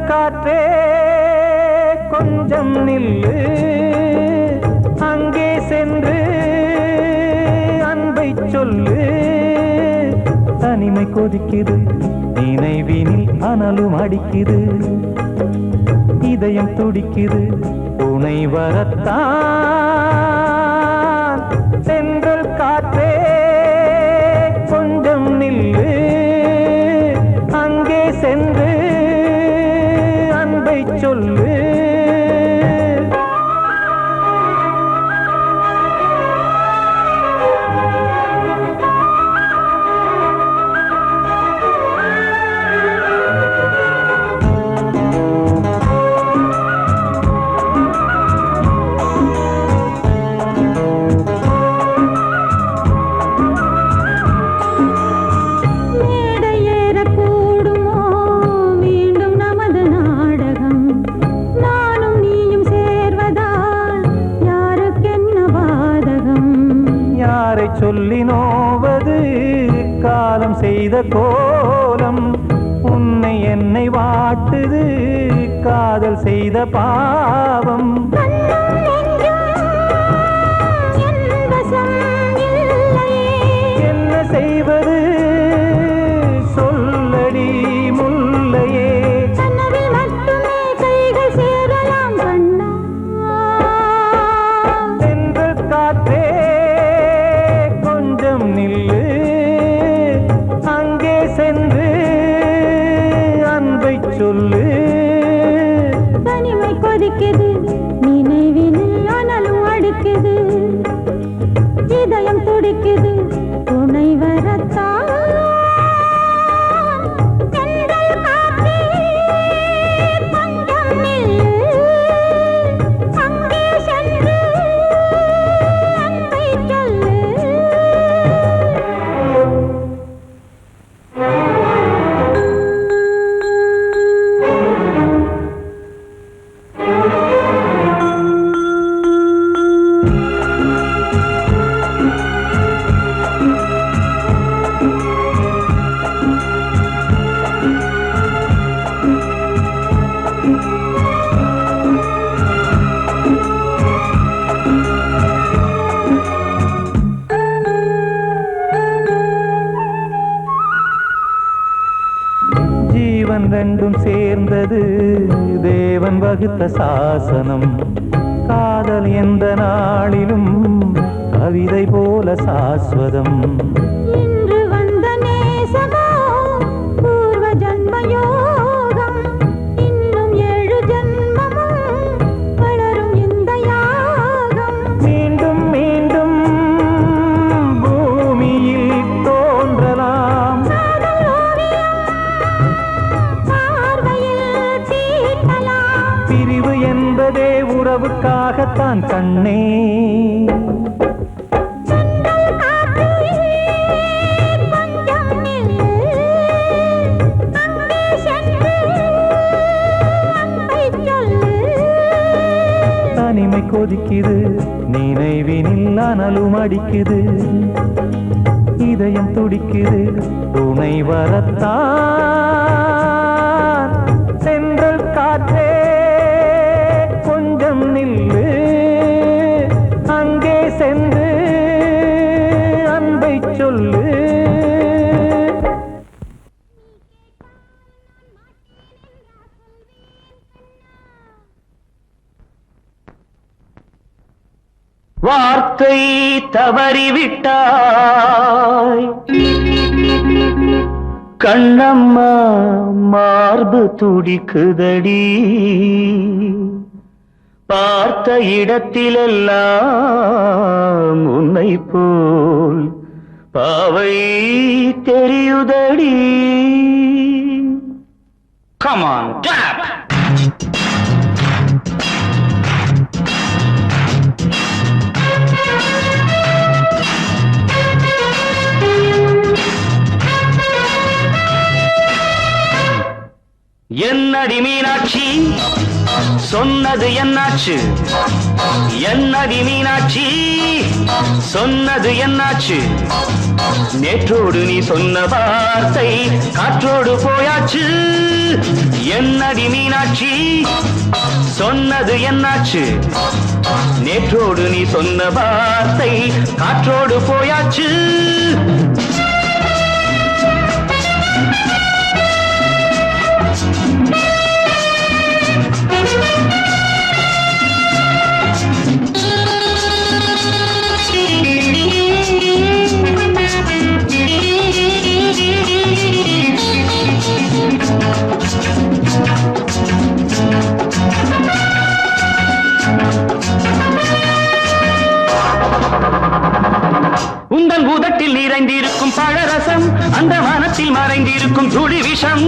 காற்றே கொஞ்சம் நில்லு, அங்கே சென்று அன்பை சொல்லு. தனிமை கொதிக்குது, நினைவினில் அனலும் அடிக்குது, இதயம் துடிக்குது துணை வரத்தான். சென்றல் காற்றே கொஞ்சம் நில்லு, அங்கே சென்று அன்பை சொல்லு. சொல்லி நோவது காலம் செய்த கோலம், உன்னை என்னை வாட்டுது காதல் செய்த பாவம். என்ன செய்வது சொல்லடி முல்லையே. தென்றல் காற்றே கொஞ்சம் நில்லு, அங்கே சென்று அன்பை சொல்லு. தனிமை கொதிக்குது நினைவினில் அனலும் அடிக்குது, இதயம் துடிக்குது துணை வரத்தான். தென்றல் காற்றே கொஞ்சம் நில்லு, அங்கே சென்று அன்பை சொல்லு. ஜீவன் ரெண்டும் சேர்ந்தது தேவன் வகுத்த சாசனம். காதல் எந்த நாளிலும் கவிதை போல சாஸ்வதம். இன்று வந்த நேசமோ பூர்வ ஜன்ம யோகம், இன்னும் 7 ஜன்மமும் வளரும் இந்த யாகம். மீண்டும் மீண்டும் பூமியில் தோன்றலாம், காதல் ஓவியம் பார்வையில் தீட்டலாம். பிரிவு என்பதே உறவுக்காகத்தான் கண்ணே. தென்றல் காற்றே கொஞ்சம் நில்லு, அங்கே சென்று அன்பை சொல்லு. தனிமை கொதிக்குது நினைவினில் அனலும் அடிக்குது, இதயம் துடிக்குது துணை வரத்தான். தென்றல் காற்றே கொஞ்சம் நில்லு, அங்கே சென்று அன்பை சொல்லு. வார்த்தை தவறிவிட்டாய் கண்ணம்மா, மார்பு துடிக்குதடி. பார்த்த இடத்திலெல்லாம் உன்னை போல் பாவை தெரியுதடி. Come on, tap! என்னடி மீனாட்சி சொன்னது என்னாச்சு? என்னடி மீனாட்சி சொன்னது என்னாச்சு? நேற்றோடு நீ சொன்ன வார்த்தை காற்றோடு போயாச்சு. என்னடி மீனாட்சி சொன்னது என்னாச்சு? நேற்றோடு நீ சொன்ன வார்த்தை காற்றோடு போயாச்சு. உந்தன் உதட்டில் நிறைந்திருக்கும் பழரசம், அந்த மனத்தில் மறைந்திருக்கும் துளி விஷம்.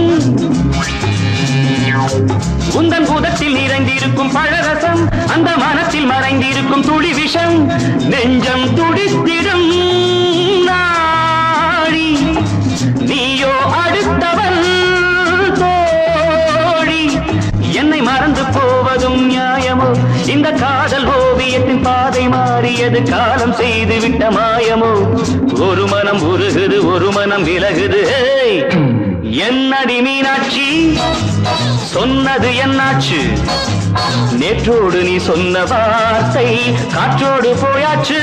உந்தன் உதட்டில் நிறைந்திருக்கும் பழரசம், அந்த மனத்தில் மறைந்திருக்கும் துளி விஷம். நெஞ்சம் துடித்திடும் நாடி, நீயோ அடுத்தவன் தோழி. என்னை மறந்து போவதும் நியாயமோ? இந்த காதல் ஓவியத்தின் பாதை மாறியது காலம் செய்து விட்ட மாயமோ? ஒரு மனம் உருகுது, ஒரு மனம் விலகுது. என்னடி மீனாட்சி சொன்னது என்னாச்சு நேற்றோடு நீ சொன்ன வார்த்தை காற்றோடு போயாச்சு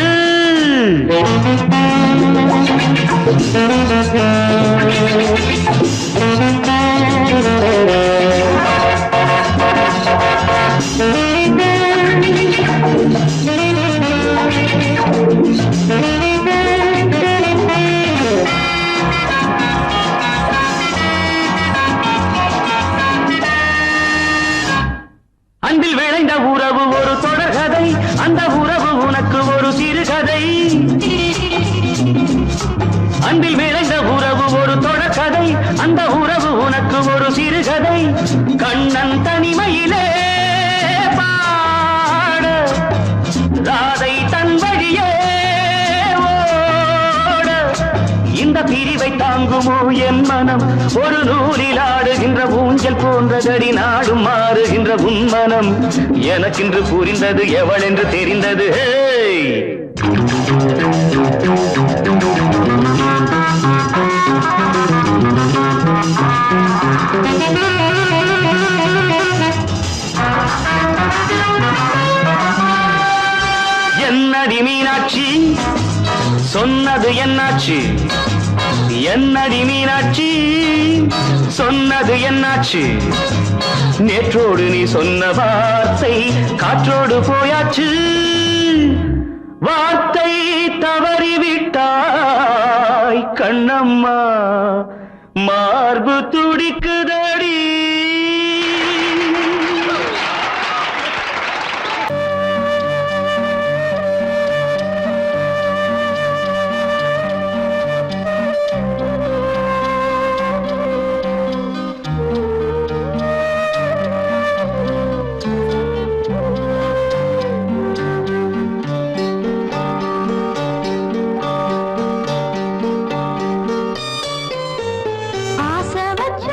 அன்பில் விளைந்த உறவு ஒரு தொடர்கதை அந்த உறவு உனக்கு ஒரு சிறுகதை அன்பில் விளைந்த உறவு ஒரு தொடர்கதை அந்த உறவு உனக்கு ஒரு சிறுகதை கண்ணன் தனிமையிலே பாட ராதை தன் வழியே ஓட இந்த பிரிவை தாங்குமோ என் மனம் ஒரு நூலில் ஆடுகின்ற ஊஞ்சல் போன்றதடி நாடும் மாறுகின்ற உன்மனம் எனக்கென்று புரிந்தது எவள் என்று தெரிந்தது என்னடி மீனாட்சி சொன்னது என்னாச்சு என்னடி மீனாட்சி சொன்னது என்னாச்சு நேற்றோடு நீ சொன்ன வார்த்தை காற்றோடு போயாச்சு வார்த்தை தவறிவிட்டாய் கண்ணம்மா மார்பு துடிக்குதடி ஆசை வச்ச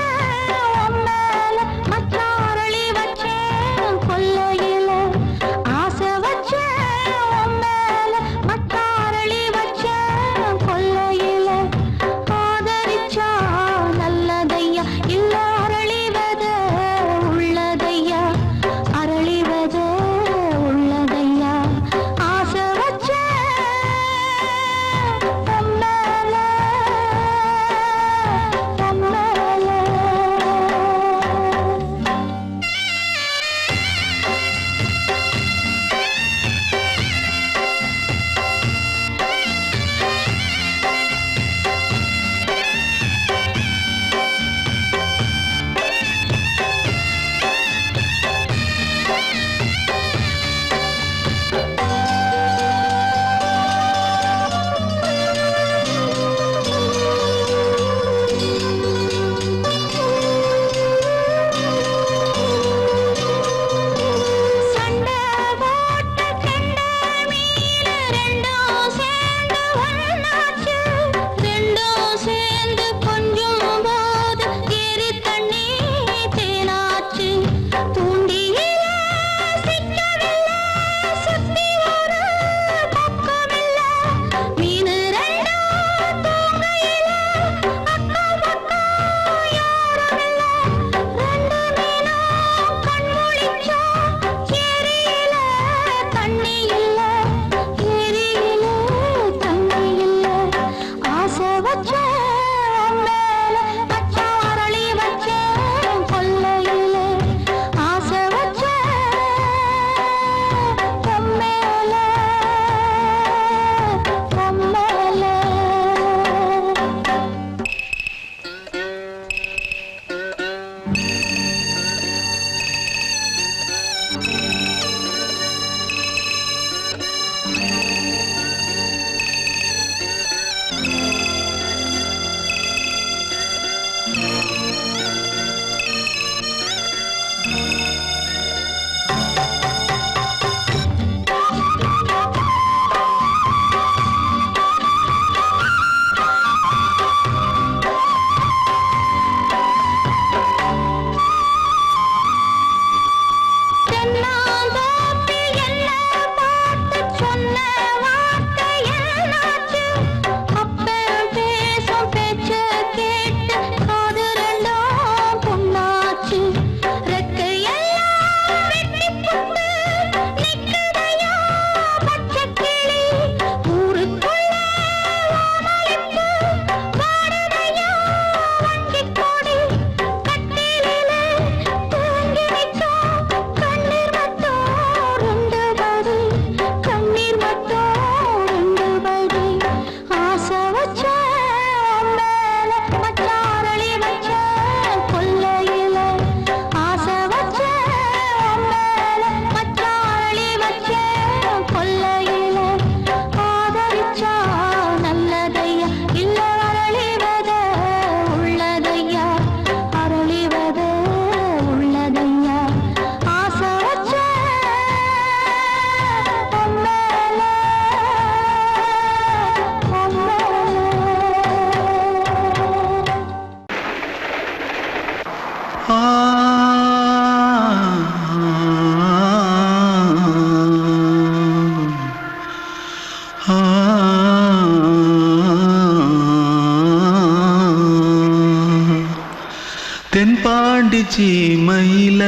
சீமையில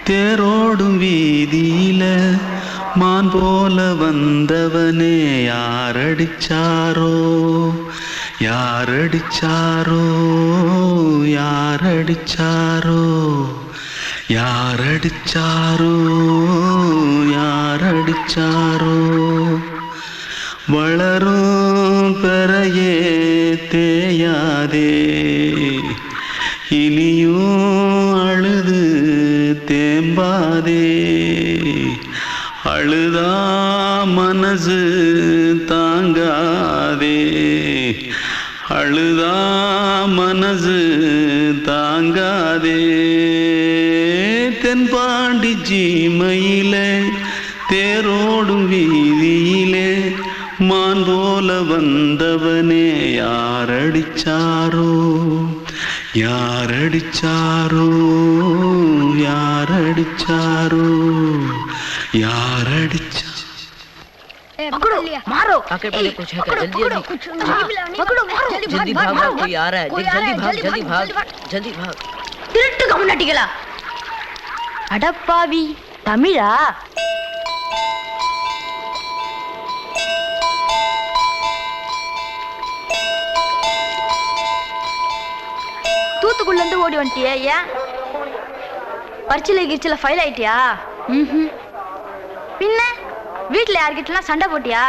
தேரோடும் வீதியில மான் போல வந்தவனே யாரடிச்சாரோ யாரடிச்சாரோ யாரடிச்சாரோ யாரடிச்சாரோ யாரடிச்சாரோ வளரும் பெறையே தேயாதே இனியும் அழுது தேம்பாதே அழுதா மனசு தாங்காதே அழுதா மனசு தாங்காதே தென்பாண்டி சீமையிலே தேரோடும் வீதியிலே மான் போல வந்தவனே யாரடிச்சாரோ யாரடிச்சாரோ யாரடிச்சாரோ யாரடிச்சா पकड़ो मारो आके पहले कुछ है क्या जल्दी जल्दी पकड़ो मारो जल्दी भाग भाग कोई आ रहा है जल्दी भाग जल्दी भाग திருட்டு கம்யூனிட்டிகளா அடப்பாவி தமிழா தூத்துக்குள்ள இருந்து ஓடி வந்துட்டியா ஏன் பரிச்சையில கிரிச்சில ஃபைல் ஆயிட்டியா பின்ன வீட்டுல யார்கிட்டலாம் சண்டை போட்டியா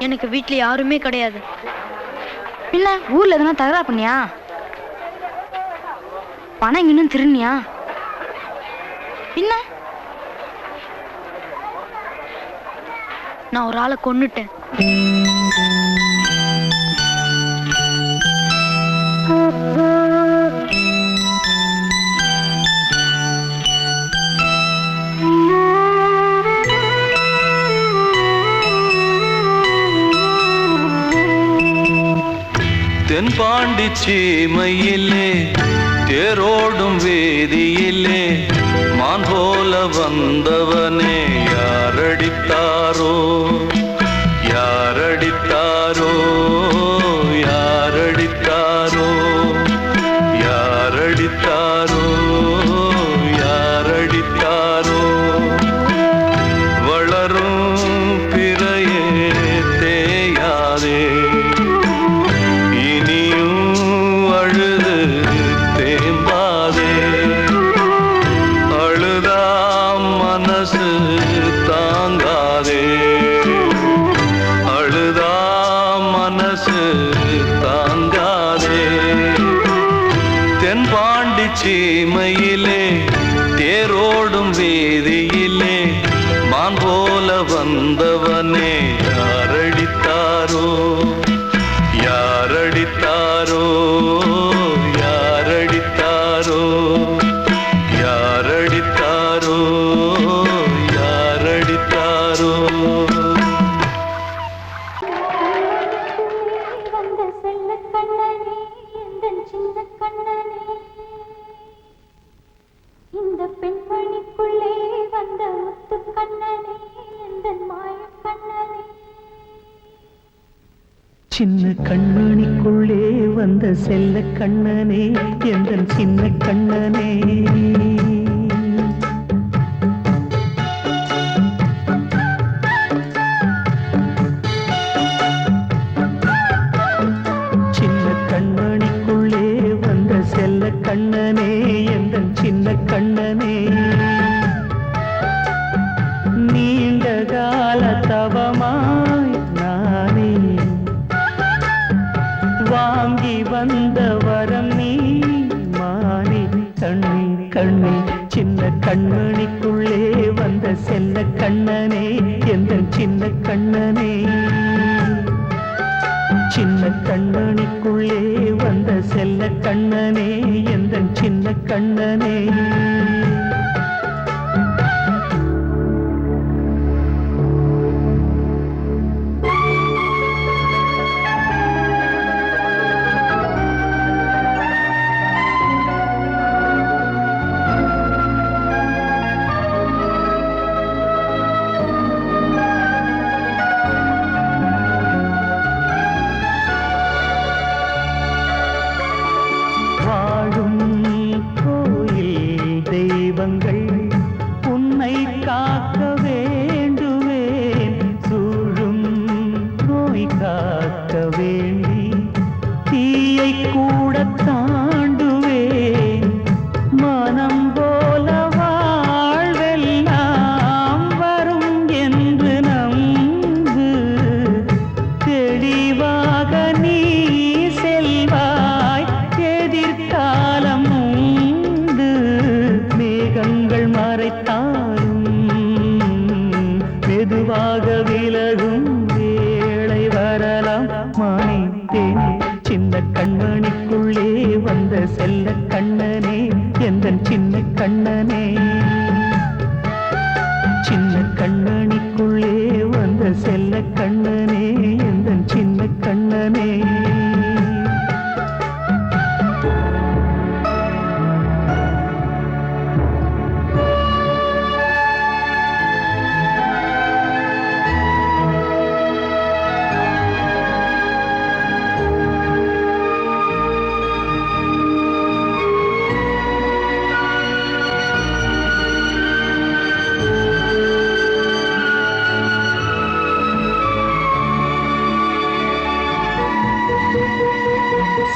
எனக்கு வீட்டுல யாருமே கிடையாது பின்ன ஊர்ல எதுனா தகராறு பண்ணியா பணம் இன்னும் திருநியா பின்ன நான் ஒரு ஆளை கொன்னுட்டேன் தென்பாண்டி சீமையிலே தேரோடும் வேதியிலே மான் போல வந்தவனே யாரடித்தாரோ யாரடித்தாரோ யாரடித்தாரோ யாரடித்தாரோ யாரடித்தாரோ வளரும் பிறையே தேயாதே தாங்காதே அழுதா மனசு தாங்காதே தென்பாண்டி சீமையிலே தேரோடும் வீதியிலே மான் போல வந்தவனே யாரடித்தாரோ யாரடித்தாரோ யாரடித்தாரோ யாரடித்தாரோ யாரடித்தாரோ வந்த செல்ல கண்ணனே எந்தன் சின்ன கண்ணனே இந்த பெண்மணிக்குள்ளே வந்த முத்து கண்ணனே எந்தன் மாய கண்ணனே சின்ன கண்மணிக்குள்ளே வந்த செல்ல கண்ணனே எந்தன் சின்ன கண்ணனே சின்ன கண்மணிக்குள்ளே வந்த செல்ல கண்ணனே எந்தன் சின்ன கண்ணனே நீண்ட கால தவமாய் நானே வாங்கி வந்த வரம் நீ மானே கண்ணே கண்ணே சின்ன கண்மணிக்குள்ளே வந்த செல்ல கண்ணனே எந்தன் சின்ன கண்ணனே சின்ன கண்மணிக்குள்ளே வந்த செல்ல கண்ணனே எந்தன் சின்ன கண்ணனே வாழும் கோயில் தெய்வங்கள் உன்னை காக்க வேண்டுவேன் சூழும் நோய் காக்க வேண்டி தீயை கூட தாண்டுவேன் மனம் போல வாழ்வெல்லாம் வரும் என்று நம்பு தெளிவாக நீ செல்வாய் எதிர்காலம் உண்டு மேகங்கள் மறைத்தாலும் மெதுவாக விலகும் வேளை வரலாம் மானித்தேனே சின்ன கண்மணிக்குள்ளே வந்த செல்ல கண்ணனே எந்தன் சின்ன கண்ணனே சின்ன கண்ணனிக்குள்ளே வந்த செல்ல கண்ணனே எந்தன் சின்ன கண்ணனே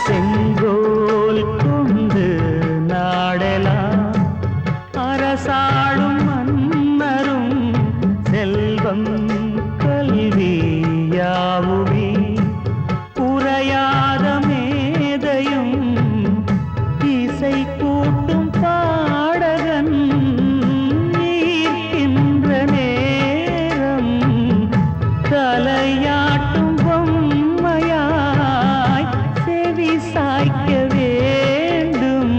செங்கோல் கொண்டு நாடலாம் அரசாளும் மன்னரும் செல்வம் கல்வி யாவுமே உரையாத மேதையும் இசை கூட்டும் பாடகன் ஈர்க்கின்ற நேரம் தலையாட்டும் பொம்மையாய் செவி சாய்க்க வேண்டும்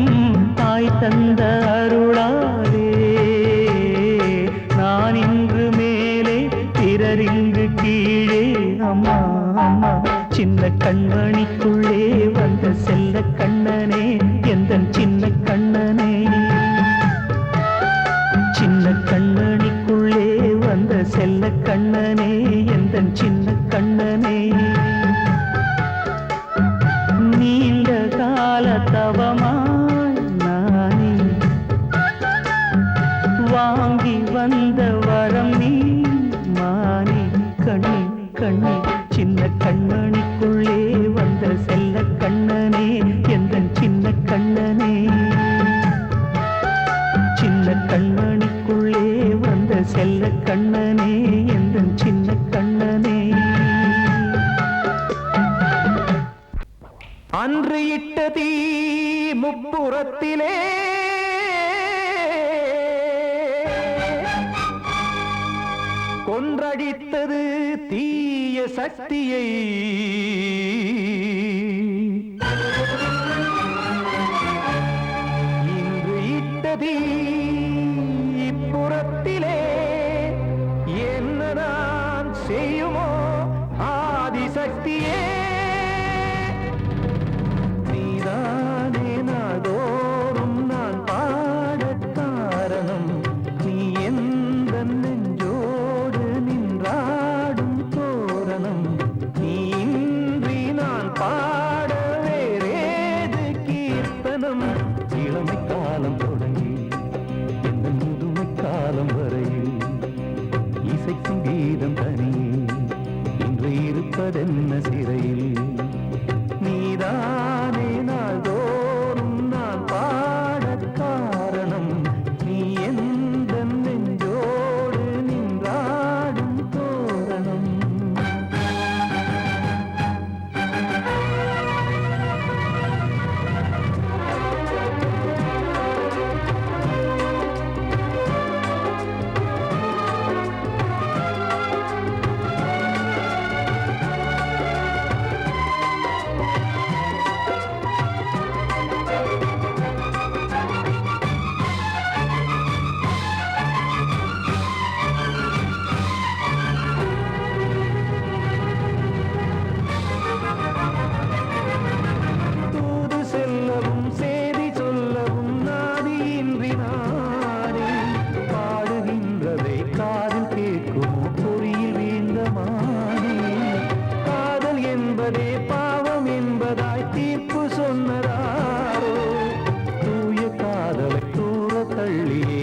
தாய் தந்த அருளாலே நான் இன்று மேலே பிறர் இங்கு கீழே அம்மா அம்மா சின்ன கண்மணிக்குள்ளே வந்த செல்ல கண்ணனே எந்தன் சின்ன கண்ணனே சின்ன கண்ணனிக்குள்ளே வந்த செல்ல கண்ணனே எந்தன் சின்ன கண்ணனே நீண்ட கால தவமாய் நானே வாங்கி வந்த வரம் நீ மானே கண்ணே கண்ணே சின்ன கண்ணனிக்குள்ளே வந்த செல்ல கண்ணனே எந்தன் சின்ன கண்ணனே சின்ன கண்ணனிக்குள்ளே வந்த செல்ல கண்ணனே எந்தன் சின்ன கண்ணனே அன்று இட்ட தீ முப்புறத்திலே கொன்றடித்தது தீய சக்தியை இன்று இட்ட தீ இப்புறத்திலே என்னதான் செய்யுமோ ஆதிசக்தியே நீதானே நாள்தோறும் நான் பாடக் காரணம் நீ எந்த நெஞ்சோடு நின்றாடும் தோரணம் நீ இன்றி நான் பாட வேறேது கீர்த்தனம் இளமை காலம் தொடங்கி எந்த முதுமை காலம் வரையில் இசைக்கும் கீதம் தனியே இன்று இருப்பதென்ன சிறையில் நீதானே நாள்தோறும் நான் பாடக் காரணம் நீ எந்த நெஞ்சோடு நின்றாடும் தோரணம் தீர்ப்பு சொன்னதாரோ தூய காதலை தூர தள்ளியே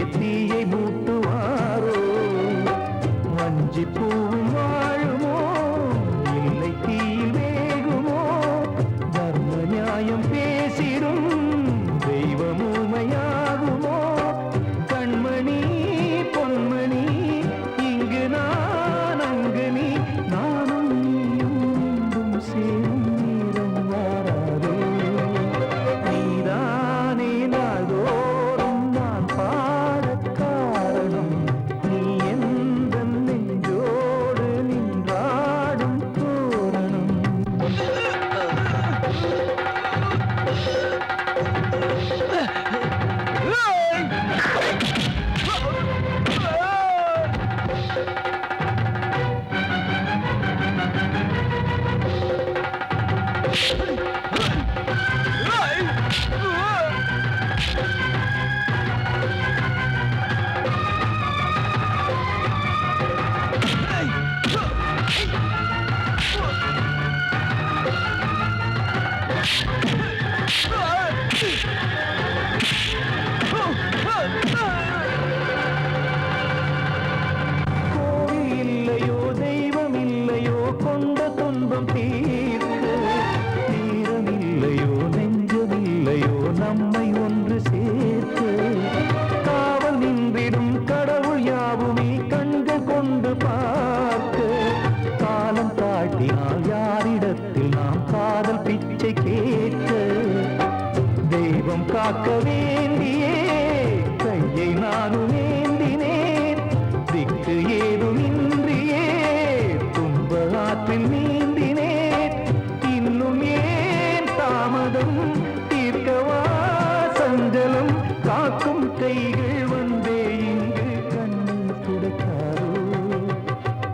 கைகள் வந்தே இங்கு கண்ணீர் துடைக்காதோ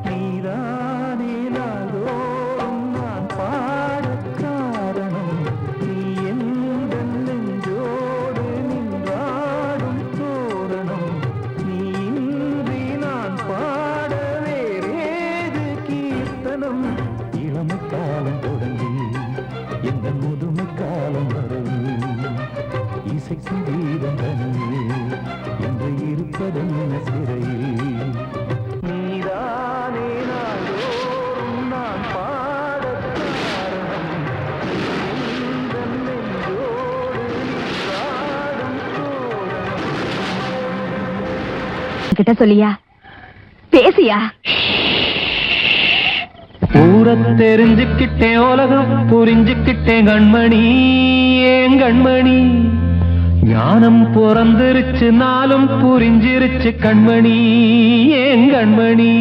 நீதானே நாளோறும் நான் பாடக் காரணம் நீ எந்த நெஞ்சோடு நின்றாடும் தோரணம் நீ இன்றி நான் பாட வேறேது கீர்த்தனம் இளமை காலம் தொடங்கி எந்த முதுமை காலம் வரை இசைக்கும் வீரம் தனியே என்று இருப்பதென்ன சிறையில் நீதானே நாளோறும் நான் பாடக் காரணம் எந்த நெஞ்சோடு நின்றாடும் தோரணம் கிட்ட சொல்லியா பேசியா ஊரத் தெரிஞ்சுக்கிட்டேன் உலகம் புரிஞ்சுக்கிட்டேன் கண்மணி ஏன் கண்மணி ஞானம் பிறந்திருச்சு நாளும் புரிஞ்சிருச்சு கண்மணி ஏன் கண்மணி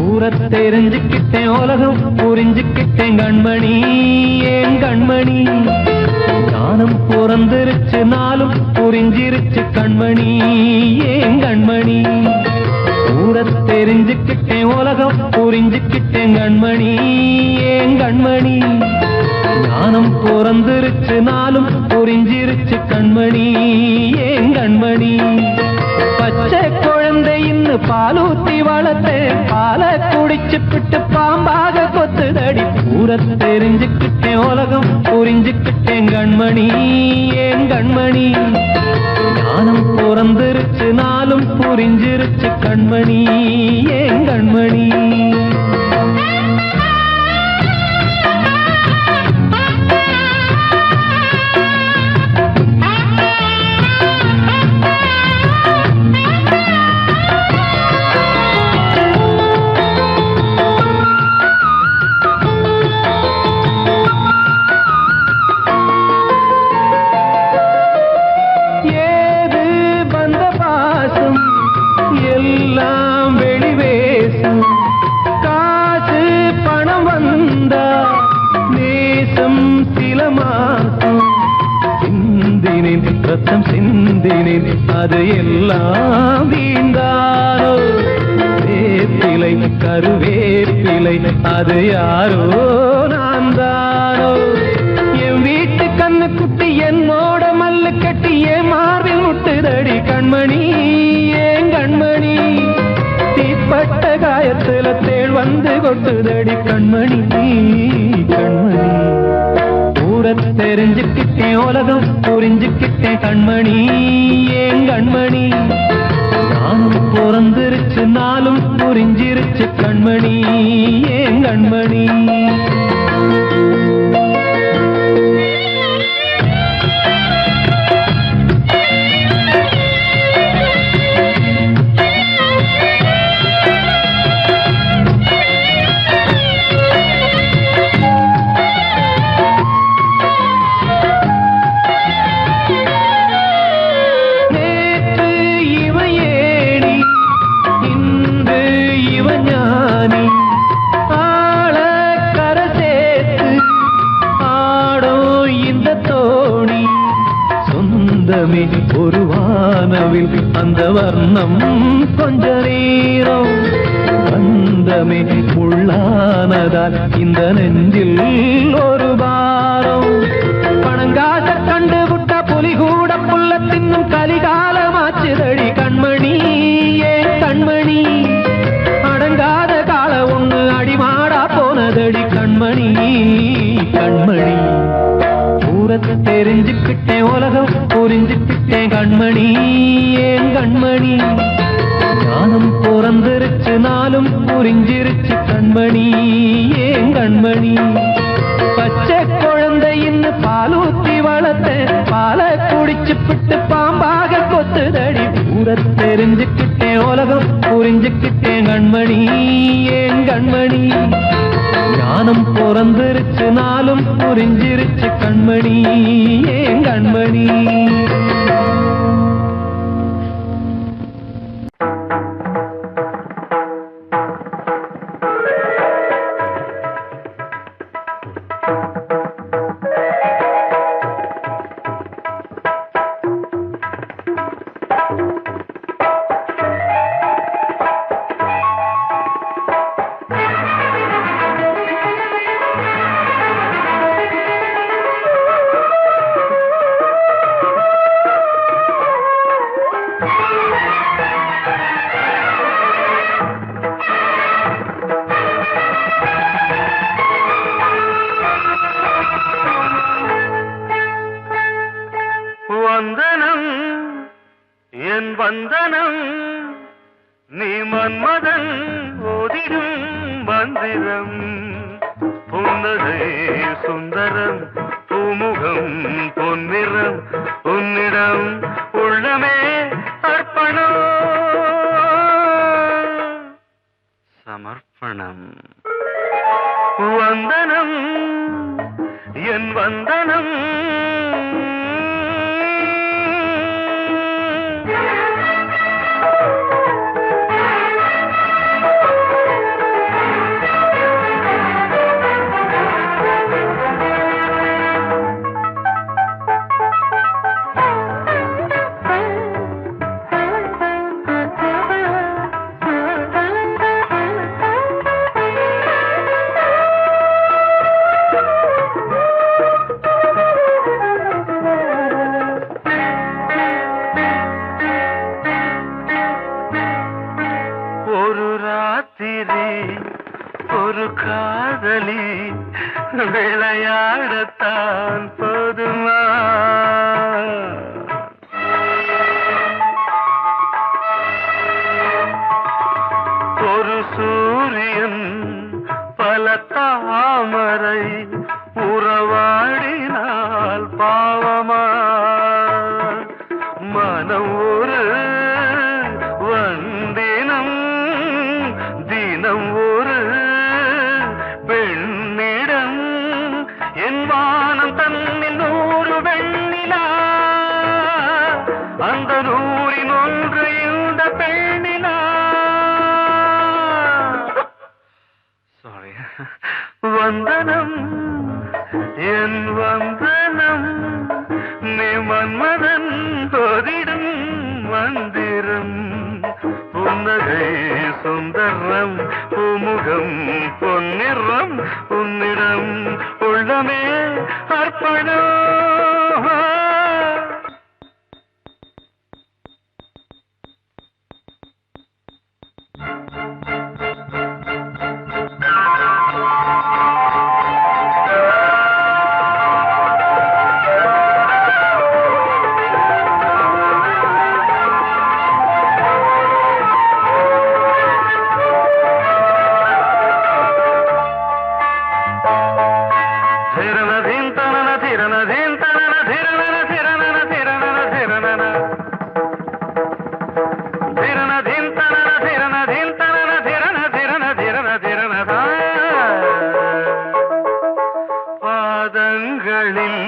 ஊரத் தெரிஞ்சுக்கிட்டேன் உலகம் புரிஞ்சுக்கிட்டேன் கண்மணி ஏன் கண்மணி ஞானம் பிறந்திருச்சு நாளும் புரிஞ்சிருச்சு கண்மணி ஏன் கண்மணி ஊரத் தெரிஞ்சுக்கிட்டேன் உலகம் புரிஞ்சுக்கிட்டேன் கண்மணி ஏன் கண்மணி ஞானம் பிறந்திருச்சு நாளும் புரிஞ்சிருச்சு கண்மணி ஏன் கண்மணி பச்சை குழந்தை இன்னும் பாலூத்தி வளர்த்தேன் பாலை குடிச்சு பிட்டு பாம்பாக கொத்துதடி ஊரத் தெரிஞ்சுக்கிட்டேன் உலகம் புரிஞ்சுக்கிட்டேன் கண்மணி ஏன் கண்மணி ஞானம் பிறந்திருச்சு நாளும் புரிஞ்சிருச்சு கண்மணி ஏன் கண்மணி எல்லாம் வெளிவேசம் காசு பணம் வந்தா நேசம் சில மாசம் சிந்தினேன் ரத்தம் சிந்தினேன் அது எல்லாம் வீண்டாரோ வேப்பிலை கருவேப்பிலை அது யாரோ நான் தானோ என் வீட்டு கண்ணு குட்டி என்னோட மல்லு கட்டி என் மார்பில் முட்டுதடி கண்மணி ஏன் கண்மணி தீப்பட்ட காயத்துல தேள் வந்து கொட்டுதடி கண்மணி கண்மணி ஊரத் தெரிஞ்சுக்கிட்டேன் உலகம் புரிஞ்சுக்கிட்டேன் கண்மணி ஏன் கண்மணி நானும் பிறந்திருச்சு நாளும் புரிஞ்சிருச்சு கண்மணி ஏன் கண்மணி ஒரு வானவில் அந்த வர்ணம் கொஞ்ச நேரம் பந்தமே உள்ளானதால் இந்த நெஞ்சில் ஒரு பாரம் பணங்காச கண்டு விட்ட புலி கூட புல்ல தின்னும் கலிகாலமாச்சுதடி கண்மணி ஏன் கண்மணி அடங்காத கால ஒண்ணு அடிமாடா போனதடி கண்மணி கண்மணி ஊரத் தெரிஞ்சுக்கிட்டேன் உலகம் புரிஞ்சுக்கிட்டேன் கண்மணி ஏன் கண்மணி ஞானம் பிறந்திருச்சு நாளும் புரிஞ்சிருச்சு கண்மணி ஏன் கண்மணி பச்சை குழந்தை இன்னும் பாலூத்தி வளர்த்தேன் பாலை குடிச்சு பிட்டு பாம்பாக கொத்துதடி ஊரத் தெரிஞ்சுக்கிட்டேன் உலகம் புரிஞ்சுக்கிட்டேன் கண்மணி ஏன் கண்மணி ஞானம் பிறந்திருச்சு நாளும் புரிஞ்சிருச்சு கண்மணி ஏன் கண்மணி வந்தனம் என் வந்தனம் நீ மன்மதன் ஓதிடும் மந்திரம் புன்னகை சுந்தரம் பூமுகம் பொன்னிறம் உன்னிடம் உள்ளமே அர்ப்பணம் சமர்ப்பணம் வந்தனம் என் வந்தனம் ஒரு காதலி விளையாடத்தான் போதுமா ஒரு சூரியன் பல தாமரை உறவாடினால் பாவமா மனம் ஒரு வந்தினம் தினம் ஒரு பெண்ணிடம் என் வானம் தன்னில் 100 வெண்ணிலா அந்த 100ன் ஒன்று இந்த பெண்ணிலா சாரி வந்தனம் என் வந்தனம் நீ மன்மதன் போதிடும் மந்திரம் புன்னகை சுந்தரம் பூமுகம் பொன்னிறம் உன்னிடம் உள்ளமே அர்ப்பணம் பாதங்களில்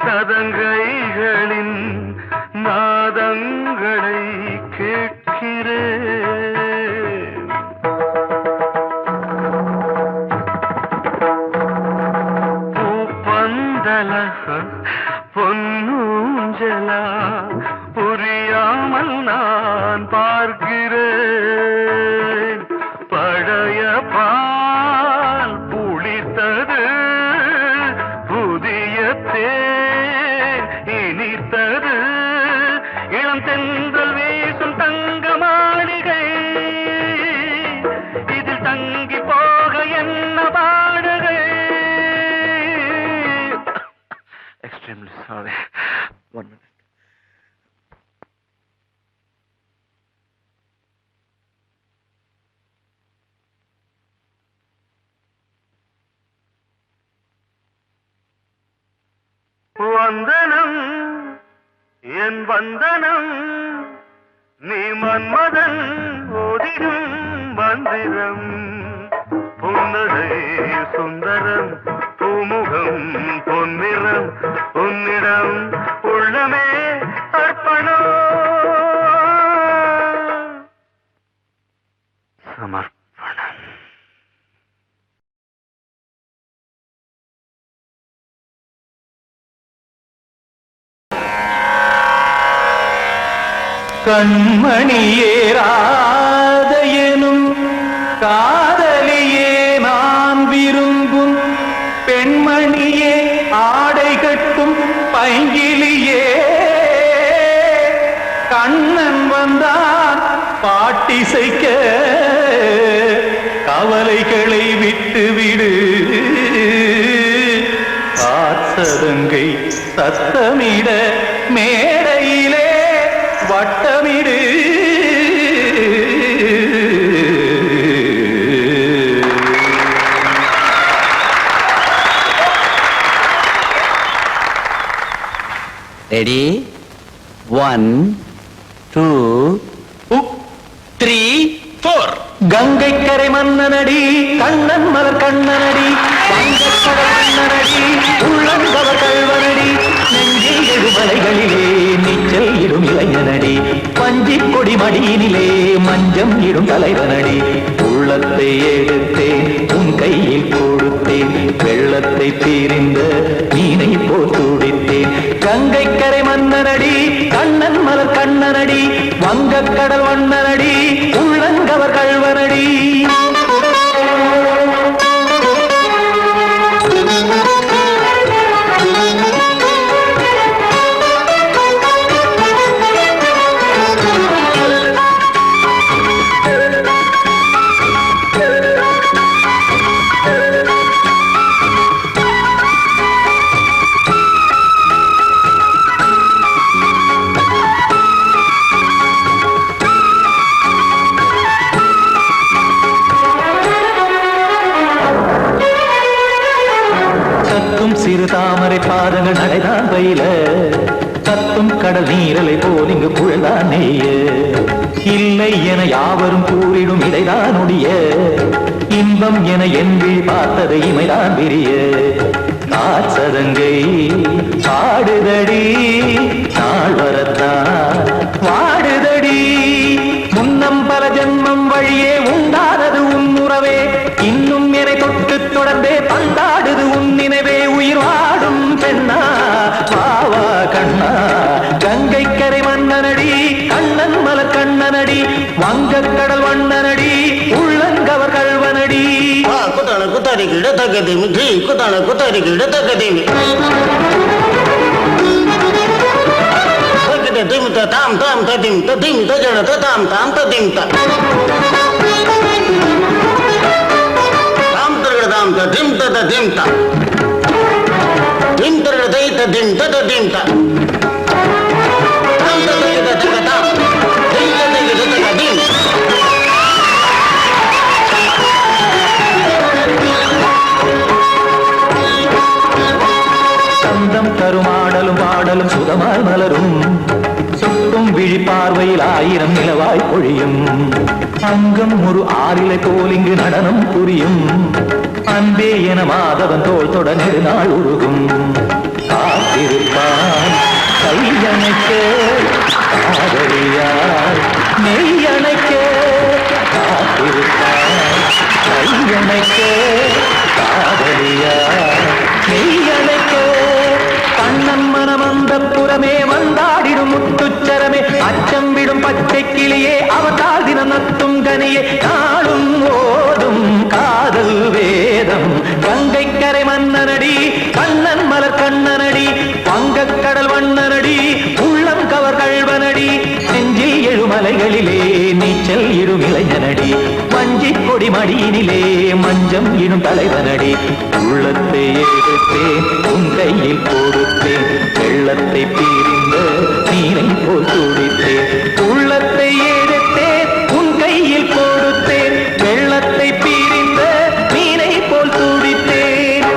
சதங்கைகளின் நாதங்களை கேட்கிறேன் பூப்பந்தல பொன்னூஞ்சலா புரியாமல் நான் பார்க்கிறேன் பழைய பால் புளித்தது புதிய தேன் இனித்தது இளம் தென்றல் வீசும் தங்க மாளிகை இதில் தங்கி போக என்ன பாடுகை எக்ஸ்ட்ரீம்லி சாரி 1 minute வந்தனம் என் வந்தனம் நீ மன்மதன் ஓதிடும் மந்திரம் புன்னகை சுந்தரம் பூமுகம் பொன்னிறம் உன்னிடம் உள்ளமே அர்ப்பணம் சமர்ப்பணம் கண்மணியேராத எனும் காதலியே நான் விரும்பும் பெண்மணியே ஆடை கட்டும் பைங்கிலியே கண்ணன் வந்தான் பாட்டிசைக்க கவலைகளை விட்டு விடு காத்ததங்கை சத்தமிட மேடையிலே வட்டமிடு ரெடி 1 2 3 4 கங்கை கரை மன்னனடி கண்ணன் மலர் கண்ணனடி வங்கக்கடல் மன்னனடி உள்ளங்கவர் கல்வனடி நெஞ்சில் எழுமலைகளிலே நீச்சல் இடும் இளைஞனடி பஞ்சிக் கொடி மடியினிலே மஞ்சம் இடும் தலைவனடி உள்ளத்தை எடுத்தேன் உன் கையில் கொடுத்தேன் வெள்ளத்தை தீரிந்த மீனை போல் துடித்தேன் கங்கை கரை மன்னனடி கண்ணன் மலர் கண்ணனடி வங்கக்கடல் வண்ணனடி உள்ளங்கவர் கல்வனடி சிறு தாமரை பாதங்கள் நடைதான் பயில கத்தும் கடல் நீரலை போல் இங்கு புழல்தான் நெய்ய இல்லை என யாவரும் கூறிடும் இடைதான் ஒடிய இன்பம் என என் விழி பார்த்தது இமைதான் விரிய காற்சதங்கை பாடுதடி நாள் வரத்தான் வாடுதடி முன்னம் பல ஜென்மம் வழியே உண்டானது உன் உறவே இன்னும் என்னை தொட்டு தொடர்ந்தே பந்தாடுது உன் நினைவே உயிர் வாடும் பெண்ணா பாவா கண்ணா கங்கை கரை மன்னனடி கண்ணன் மலர் கண்ணனடி வங்கக்கடல் வண்ணனடி உள்ளங்கவர் கல்வனடி குத்தான குத்தாரி கிட தகதேமி குத்தான குத்தாரி கிட தகதேமி திமுத்த தாம் தாம் ததிம் ததிம் தஜட தாம் தாம் ததிம் தாம் தாம் ததிம் ததிம் தாம் திம் தரட தை ததிம் ததிம் தாம் தாம் ததிம் ததிம் தாம் திம் ததிம் ததிம் சந்தம் தருமாடலும் பாடலும் சுகமாய் மலரும் சுட்டும் விழி பார்வையில் ஆயிரம் நிலவாய் பொழியும் அங்கம் ஒரு ஆறிலை போல் இங்கு நடனம் புரியும் அன்பே என மாதவன் தோல் தொட நெடுநாள் உருகும் காத்திருப்பான் கையணைக்க காதலியார் நெய்யணைக்க காத்திருப்பான் கையணைக்க காதலியார் நெய்யணைக்க கண்ணன் மனம் அந்த புறமே வந்தாடிடும் முத்துச்சரமே அச்சம் விடும் பச்சை கிளியே அவதால் தினம் நத்தும் கனியே நாளும் ஓடும் காதல் வேதம் கங்கை கரை மன்னனடி கண்ணன் மலர் கண்ணனடி வங்கக்கடல் வண்ணனடி உள்ளம் கவர் கல்வனடி நெஞ்சில் எழுமலைகளிலே நீச்சல் இடும் இளைஞனடி வஞ்சிக் கொடி மடியினிலே மஞ்சம் இடும் தலைவனடி உள்ளத்தை எடுத்தேன் உன் கையில் கொடுத்தேன் வெள்ளத்தை பீரிந்த நீரை போல் துடித்தேன் உள்ளத்தை எடுத்தேன் உன் கையில் கொடுத்தேன் வெள்ளத்தை பீரிந்த நீரை போல் துடித்தேன்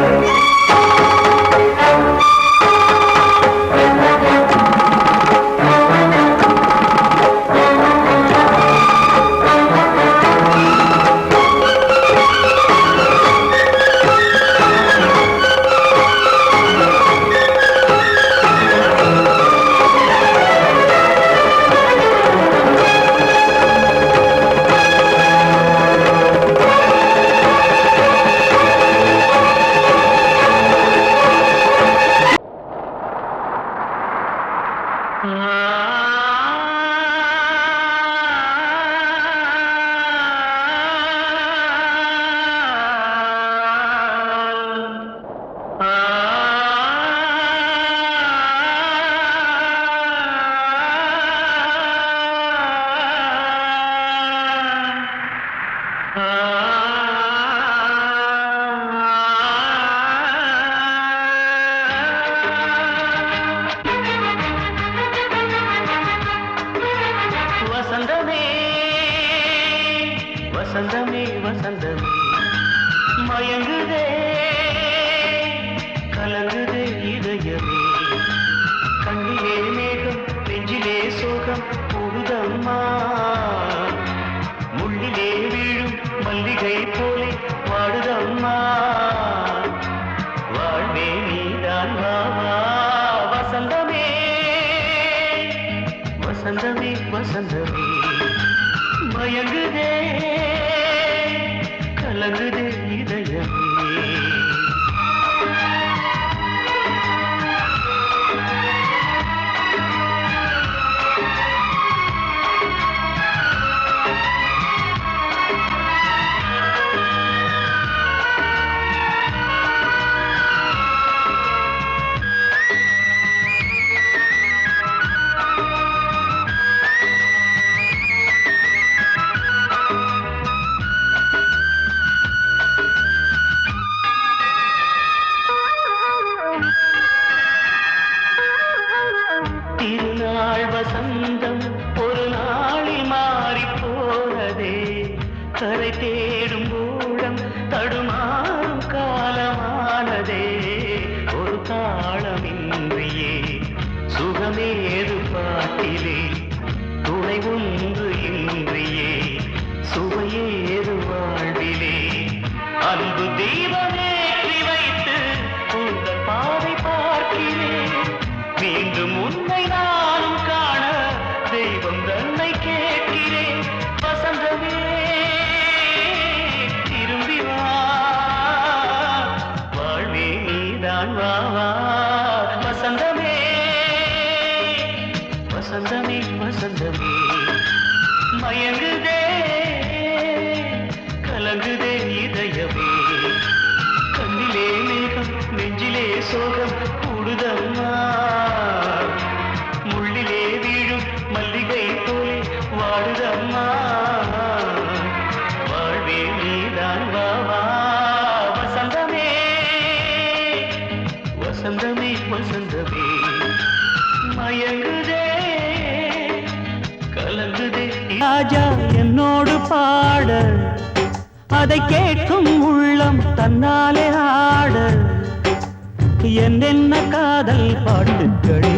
வசந்தமே வசந்தமே மயங்குதே கலங்குதே இதயமே திருநாள் வசந்தம் ஒரு நாளில் மாறி போனதே கரை தேடும் ஊழம் தடுமாறும் காலமானதே ஒரு தாளமின்றியே சுகமேது பாட்டிலே துணை ஒன்று இன்றியே சுவையேது வாழ்விலே அன்பு தீபமேற்றி வைத்து உங்கள் பாதை பார்க்கிறேன் மீண்டும் உன்னை நானும் காண தெய்வம் தன்னை கேட்கிறேன் வசந்தமே திரும்பி வா வாழ்வே நீதான் வா வா வசந்தமே வசந்தமே வசந்தமே மயங்குதே கலங்குதே இதயமே கண்ணிலே மேகம் நெஞ்சிலே சோகம் கூடுதம்மா முள்ளிலே வீழும் மல்லிகை போலே வாடுதம்மா வாழ்வே நீதான் வா வா வசந்தமே வசந்தமே வசந்தமே மயங்குதே கலங்குதே ராஜா என்னோடு பாட அதை கேட்கும் உள்ளம் தன்னாலே ஆட என்னென்ன காதல் பாட்டுக்களே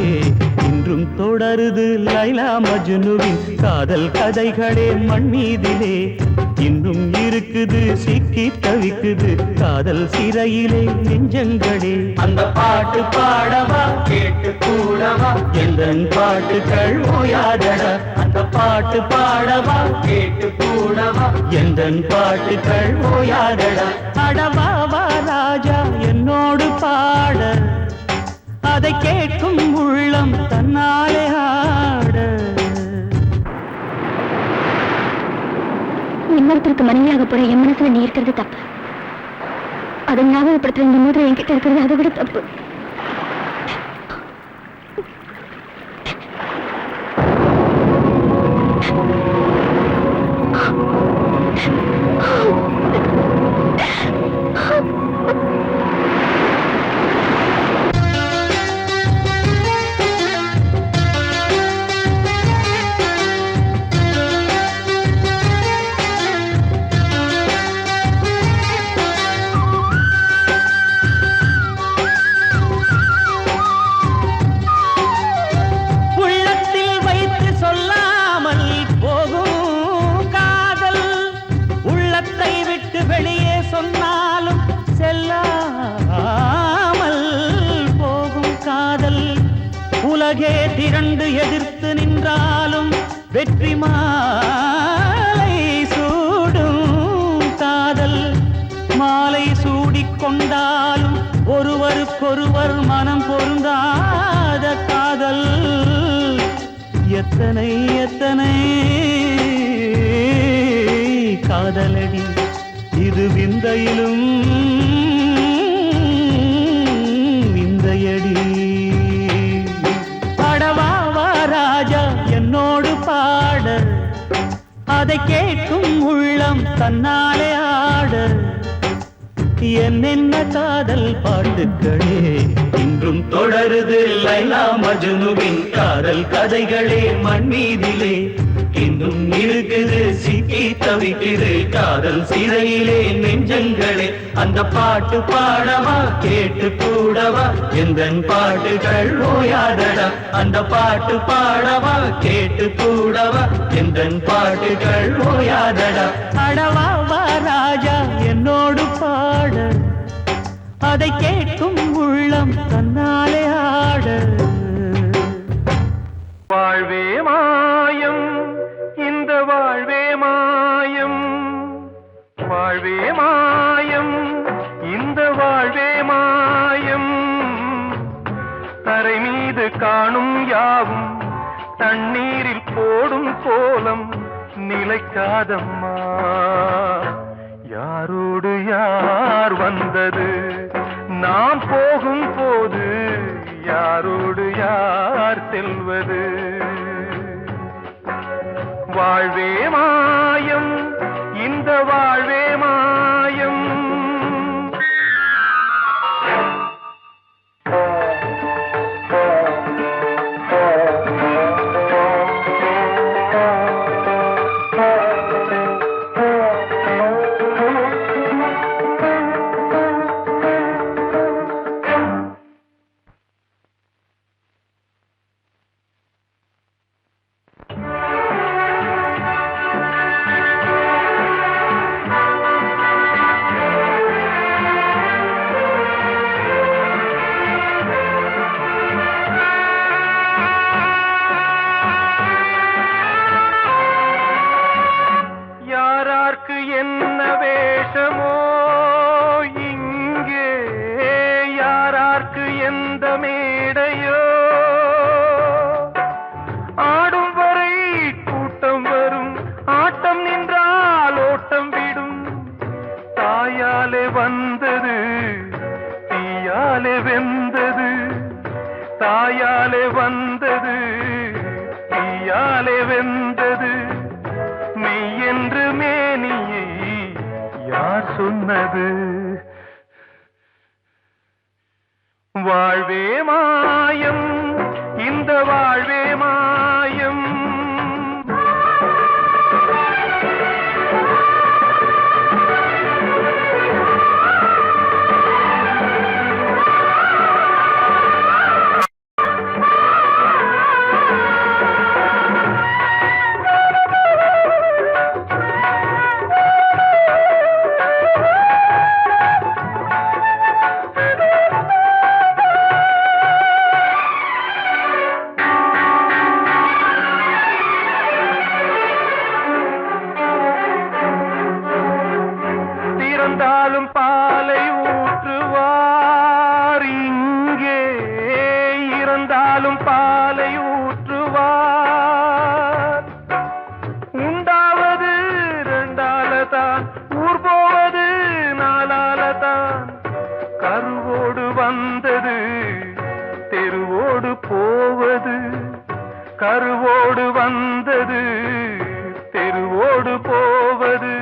இன்றும் தொடருது லைலா மஜ்னுவின் காதல் கதைகளே மண் மீதிலே இன்னும் இருக்குது சிக்கி தவிக்குது காதல் சிறையிலே நெஞ்சங்களே அந்த பாட்டு பாடவா கேட்டு கூடவா எந்தன் பாட்டுகள் ஓயாதடா அந்த பாட்டு பாடவா கேட்டு கூடவா எந்தன் பாட்டுகள் ஓயாதடா அடவாவா ராஜா என்னோடு பாட அதை கேட்கும் உள்ளம் தன்னாலே ஆட இன்னொருத்தருக்கு மனைவியாக போற என் மனசுல நீ இருக்கிறது தப்பு அதை ஞாபகப்படுத்துற இந்த மூதிரை என்கிட்ட இருக்கிறது அதை விட தப்பு வெளியே சொன்னாலும் செல்லாமல் போகும் காதல் உலகே திரண்டு எதிர்த்து நின்றாலும் வெற்றி மாலை சூடும் காதல் மாலை சூடிக்கொண்டாலும் ஒருவருக்கொருவர் மனம் பொருந்தாத காதல் எத்தனை எத்தனை காதலடி இது விந்தையிலும் விந்தையடி பாடவாவா ராஜா என்னோடு பாட அதை கேட்கும் உள்ளம் தன்னாலே ஆட என்னென்ன காதல் பாட்டுக்களே இன்றும் தொடருது லைலா மஜ்னுவின் காதல் கதைகளே மண் மீதிலே இன்னும் இருக்குது சிக்கி தவிக்குது காதல் சிறையிலே நெஞ்சங்களே அந்த பாட்டு பாடவா கேட்டு கூடவா எந்தன் பாட்டுகள் ஓயாதடா அந்த பாட்டு பாடவா கேட்டு கூடவா எந்தன் பாட்டுகள் ஓயாதடா அடவாவா ராஜா என்னோடு பாட அதை கேட்கும் உள்ளம் தன்னாலே ஆட வாழ்வே வாழ்வே மாயம் தரை மீது காணும் யாவும் தண்ணீரில் போடும் கோலம் நிலைக்காதம்மா யாரோடு யார் வந்தது நாம் போகும் போது யாரோடு யார் செல்வது வாழ்வே மாயம் இந்த வாழ்வே மாயம் என்ன வேஷமோ இங்கே யாரார்க்கு எந்த மேடையோ ஆடும் வரை கூட்டம் வரும் ஆட்டம் நின்றால் ஓட்டம் விடும் தாயாலே வந்தது தீயாலே வெந்தது தாயாலே வந்தது தீயாலே வெந்தது மெய் என்று மேனியை யார் சொன்னது வாழ்வே மாயம் இந்த வாழ்வே மாயம் இறந்தாலும் பாலை ஊற்றுவார் இங்கே இறந்தாலும் பாலை ஊற்றுவார் உண்டாவது ரெண்டாலதான் ஊர் போவது நாலாலதான் கருவோடு வந்தது தெருவோடு போவது கருவோடு வந்தது தெருவோடு போவது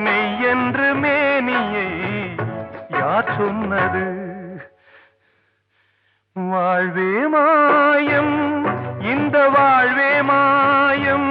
மெய் என்று மேனியை யார் சொன்னது வாழ்வே மாயம் இந்த வாழ்வே மாயம்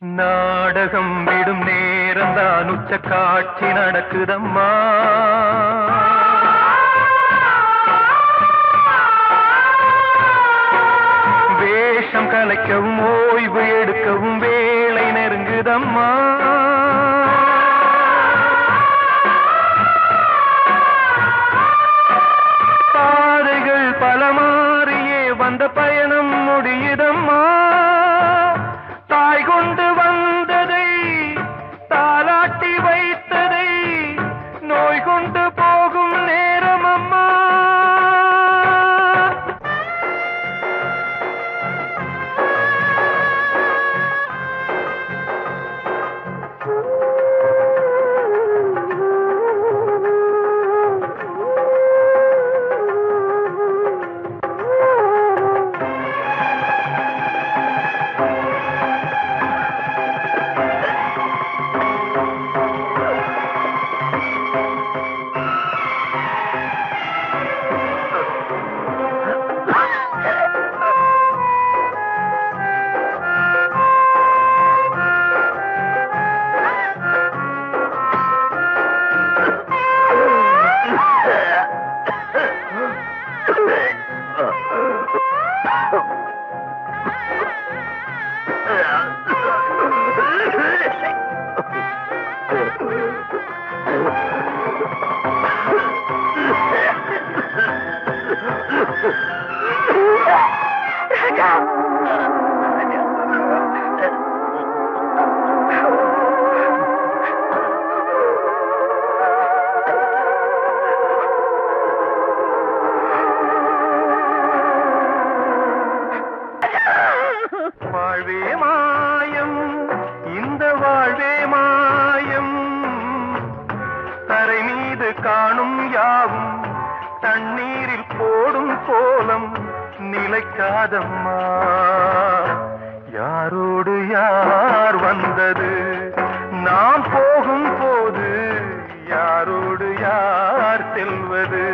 நாடகம் விடும் நேரம் தான் உச்ச காட்சி நடக்குதம்மா வேஷம் கலைக்கவும் ஓய்வு எடுக்கவும் வேளை நெருங்குதம்மா பாதைகள் பல மாறியே வந்த பயணம் முடியுதம்மா தாய் கொண்டு வந்ததை தாலாட்டி வைத்ததை நோய் கொண்டு போகும் நேரம் அம்மா வாழ்வே மாயம், இந்த வாழ்வே மாயம், தரை மீது காணும் யாவும் தண்ணீரில் போடும் கோலம் நிலைக்காதம்மா. யாரோடு யார் வந்தது, நாம் போகும் போது யாரோடு யார் செல்வது?